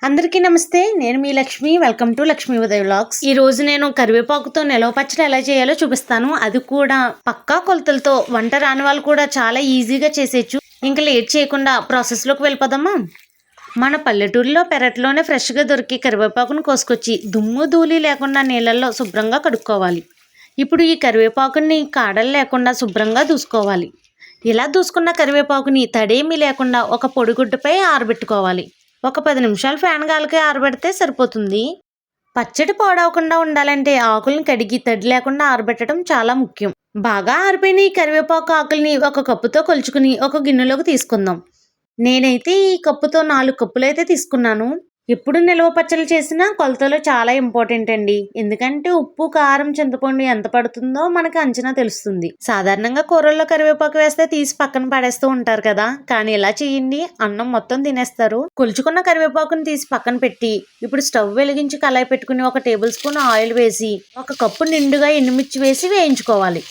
అందరికీ నమస్తే. నేను మీ Lakshmi. Welcome to Lakshmi Uday vlogs. ఈ రోజు నేను కరివేపాకుతో నిలవ పచ్చడి ఎలా చేయాలో చూపిస్తాను. అది కూడా పక్కా కొలతలతో. వంట రాని వాళ్ళు కూడా చాలా ఈజీగా చేసేయచ్చు. ఇంకా లేట్ చేయకుండా ప్రాసెస్లోకి వెళ్ళిపోదామా. మన పల్లెటూరులో పెరట్లోనే ఫ్రెష్గా దొరికి కరివేపాకును కోసుకొచ్చి దుమ్ము ధూళి లేకుండా నీళ్ళల్లో శుభ్రంగా కడుక్కోవాలి. ఇప్పుడు ఈ కరివేపాకుని కాడలు లేకుండా శుభ్రంగా దూసుకోవాలి. ఇలా దూసుకున్న కరివేపాకుని తడేమీ లేకుండా ఒక పొడిగుడ్డపై ఆరబెట్టుకోవాలి. ఒక 10 నిమిషాలు ఫ్యాన్ గాలికి ఆరబెడితే సరిపోతుంది. పచ్చడి పాడవకుండా ఉండాలంటే ఆకులను కడిగి తడి లేకుండా ఆరబెట్టడం చాలా ముఖ్యం. బాగా ఆరిపోయిన ఈ కరివేపాకు ఆకుల్ని ఒక కప్పుతో కొలుచుకుని ఒక గిన్నెలోకి తీసుకుందాం. నేనైతే ఈ కప్పుతో 4 కప్పులు అయితే తీసుకున్నాను. ఎప్పుడు నిల్వ పచ్చళ్ళు చేసినా కొలతలు చాలా ఇంపార్టెంట్ అండి. ఎందుకంటే ఉప్పు, కారం, చింతపండు ఎంత పడుతుందో మనకి అంచనా తెలుస్తుంది. సాధారణంగా కూరల్లో కరివేపాకు వేస్తే తీసి పక్కన పడేస్తూ ఉంటారు కదా, కానీ ఇలా చేయండి, అన్నం మొత్తం తినేస్తారు. కొలుచుకున్న కరివేపాకుని తీసి పక్కన పెట్టి ఇప్పుడు స్టవ్ వెలిగించి కళాయి పెట్టుకుని 1 టేబుల్ స్పూన్ ఆయిల్ వేసి 1 కప్పు నిండుగా ఎండుమిర్చి వేసి వేయించుకోవాలి.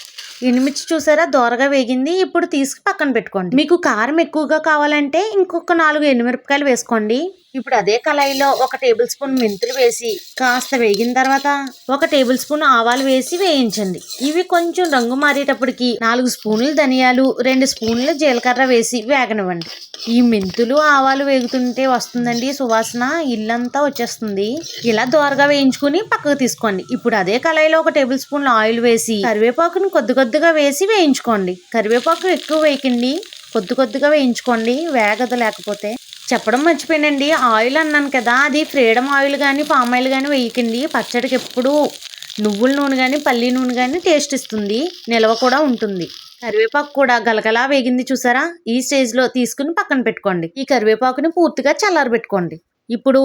ఎండుమిర్చి చూసారా, దోరగా వేగింది. ఇప్పుడు తీసి పక్కన పెట్టుకోండి. మీకు కారం ఎక్కువగా కావాలంటే ఇంకొక 4 ఎండుమిరపకాయలు వేసుకోండి. ఇప్పుడు అదే కళాయిలో 1 టేబుల్ స్పూన్ మెంతులు వేసి కాస్త వేగిన తర్వాత 1 టేబుల్ స్పూన్ ఆవాలు వేసి వేయించండి. ఇవి కొంచెం రంగు మారేటప్పటికి 4 స్పూన్లు ధనియాలు, 2 స్పూన్లు జీలకర్ర వేసి వేగనివ్వండి. ఈ మెంతులు ఆవాలు వేగుతుంటే వస్తుందండి సువాసన, ఇల్లంతా వచ్చేస్తుంది. ఇలా దోరగా వేయించుకుని పక్కకు తీసుకోండి. ఇప్పుడు అదే కళాయిలో 1 టేబుల్ స్పూన్ ఆయిల్ వేసి కరివేపాకును కొద్దిగా వేసి వేయించుకోండి. కరివేపాకు ఎక్కువ వేయకండి, కొద్దిగా వేయించుకోండి, వేగదు. లేకపోతే చెప్పడం మర్చిపోయానండి, ఆయిల్ అన్నాను కదా, అది ఫ్రీడమ్ ఆయిల్ కానీ పామ్ ఆయిల్ కానీ వేయకండి. పచ్చడికి ఎప్పుడు నువ్వుల నూనె కానీ పల్లి నూనె కానీ టేస్ట్ ఇస్తుంది, నిల్వ కూడా ఉంటుంది. కరివేపాకు కూడా గలగలా వేగింది చూసారా, ఈ స్టేజ్లో తీసుకుని పక్కన పెట్టుకోండి. ఈ కరివేపాకుని పూర్తిగా చల్లారబెట్టుకోండి. ఇప్పుడు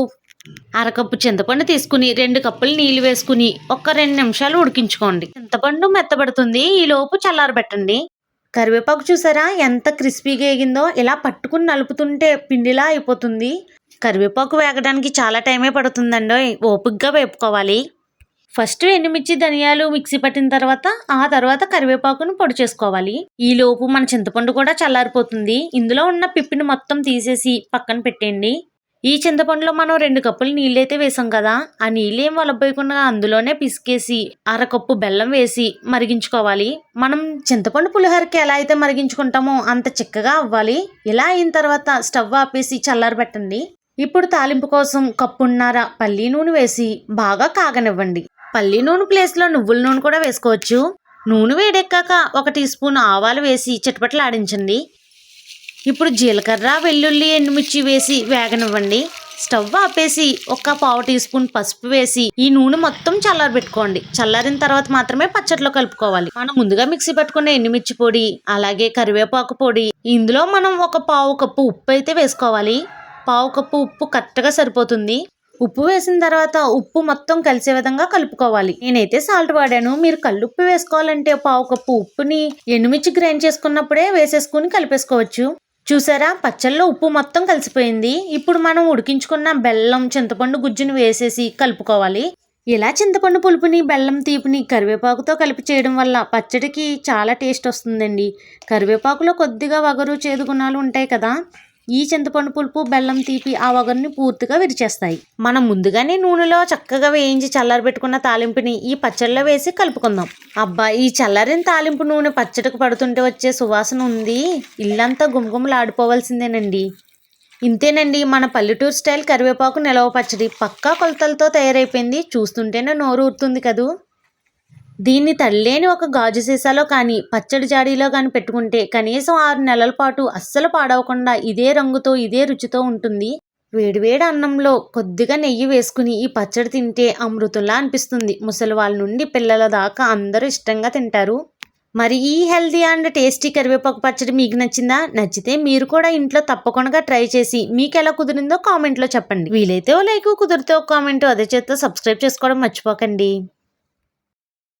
1/2 కప్పు చింతపండు తీసుకుని 2 కప్పులు నీళ్లు వేసుకుని 2 నిమిషాలు ఉడికించుకోండి. చింతపండు మెత్తబడుతుంది, ఈ లోపు చల్లారబెట్టండి. కరివేపాకు చూసారా ఎంత క్రిస్పీగా వేగిందో, ఇలా పట్టుకుని నలుపుతుంటే పిండిలా అయిపోతుంది. కరివేపాకు వేగడానికి చాలా టైమే పడుతుందండి, ఓపికగా వేపుకోవాలి. ఫస్ట్ ఎండుమిర్చి, ధనియాలు మిక్సీ పట్టిన తర్వాత ఆ తర్వాత కరివేపాకును పొడి చేసుకోవాలి. ఈ లోపు మన చింతపండు కూడా చల్లారిపోతుంది. ఇందులో ఉన్న పిప్పిని మొత్తం తీసేసి పక్కన పెట్టండి. ఈ చింతపండులో మనం 2 కప్పులు నీళ్ళైతే వేసాం కదా, ఆ నీళ్ళు ఏం వలబోయకుండా అందులోనే పిసికేసి 1/2 కప్పు బెల్లం వేసి మరిగించుకోవాలి. మనం చింతపండు పులిహోరకి ఎలా అయితే మరిగించుకుంటామో అంత చిక్కగా అవ్వాలి. ఇలా అయిన తర్వాత స్టవ్ ఆపేసి చల్లారబెట్టండి. ఇప్పుడు తాలింపు కోసం 1.5 కప్పు పల్లి నూనె వేసి బాగా కాగనివ్వండి. పల్లి నూనె ప్లేస్లో నువ్వుల నూనె కూడా వేసుకోవచ్చు. నూనె వేడెక్కాక 1 టీ స్పూన్ ఆవాలు వేసి చిటపటలాడించండి. ఇప్పుడు జీలకర్ర, వెల్లుల్లి, ఎండుమిర్చి వేసి వేగనివ్వండి. స్టవ్ ఆపేసి 1/4 టీ స్పూన్ పసుపు వేసి ఈ నూనె మొత్తం చల్లారబెట్టుకోండి. చల్లారిన తర్వాత మాత్రమే పచ్చడిలో కలుపుకోవాలి. మనం ముందుగా మిక్సీ పట్టుకున్న ఎండుమిర్చి పొడి, అలాగే కరివేపాకు పొడి, ఇందులో మనం 1/4 కప్పు ఉప్పు అయితే వేసుకోవాలి. 1/4 కప్పు ఉప్పు కరెక్ట్గా సరిపోతుంది. ఉప్పు వేసిన తర్వాత ఉప్పు మొత్తం కలిసే విధంగా కలుపుకోవాలి. నేనైతే సాల్ట్ వాడాను, మీరు కల్లుప్పు వేసుకోవాలంటే 1/4 కప్పు ఉప్పుని ఎండుమిర్చి గ్రైండ్ చేసుకున్నప్పుడే వేసేసుకుని కలిపేసుకోవచ్చు. చూసారా, పచ్చళ్ళలో ఉప్పు మొత్తం కలిసిపోయింది. ఇప్పుడు మనం ఉడికించుకున్న బెల్లం, చింతపండు గుజ్జును వేసేసి కలుపుకోవాలి. ఇలా చింతపండు పులుపుని, బెల్లం తీపిని కరివేపాకుతో కలిపి చేయడం వల్ల పచ్చడికి చాలా టేస్ట్ వస్తుందండి. కరివేపాకులో కొద్దిగా వగరు, చేదు గుణాలు ఉంటాయి కదా, ఈ చింతపండు పులుపు, బెల్లం తీపి ఆ వగరుని పూర్తిగా విరిచేస్తాయి. మనం ముందుగానే నూనెలో చక్కగా వేయించి చల్లారబెట్టుకున్న తాలింపుని ఈ పచ్చడిలో వేసి కలుపుకుందాం. అబ్బా, ఈ చల్లారిన తాలింపు నూనె పచ్చడికి పడుతుంటే వచ్చే సువాసన ఉంది, ఇల్లంతా గుమగుమలాడిపోవాల్సిందేనండి. ఇంతేనండి, మన పల్లెటూరు స్టైల్ కరివేపాకు నిలవ పచ్చడి పక్కా కొలతలతో తయారైపోయింది. చూస్తుంటేనే నోరు ఊరుతుంది కదూ. దీన్ని తల్లేని ఒక గాజు సీసాలో కానీ పచ్చడి జాడీలో కానీ పెట్టుకుంటే కనీసం 6 నెలల పాటు అస్సలు పాడవకుండా ఇదే రంగుతో, ఇదే రుచితో ఉంటుంది. వేడివేడి అన్నంలో కొద్దిగా నెయ్యి వేసుకుని ఈ పచ్చడి తింటే అమృతంలా అనిపిస్తుంది. ముసలి వాళ్ళ నుండి పిల్లల దాకా అందరూ ఇష్టంగా తింటారు. మరి ఈ హెల్తీ అండ్ టేస్టీ కరివేపాకు పచ్చడి మీకు నచ్చిందా? నచ్చితే మీరు కూడా ఇంట్లో తప్పకుండా ట్రై చేసి మీకు ఎలా కుదిరిందో కామెంట్లో చెప్పండి. వీలైతే ఓ లైక్, కుదిరితే ఒక కామెంట్, అదే చేత సబ్స్క్రైబ్ చేసుకోవడం మర్చిపోకండి.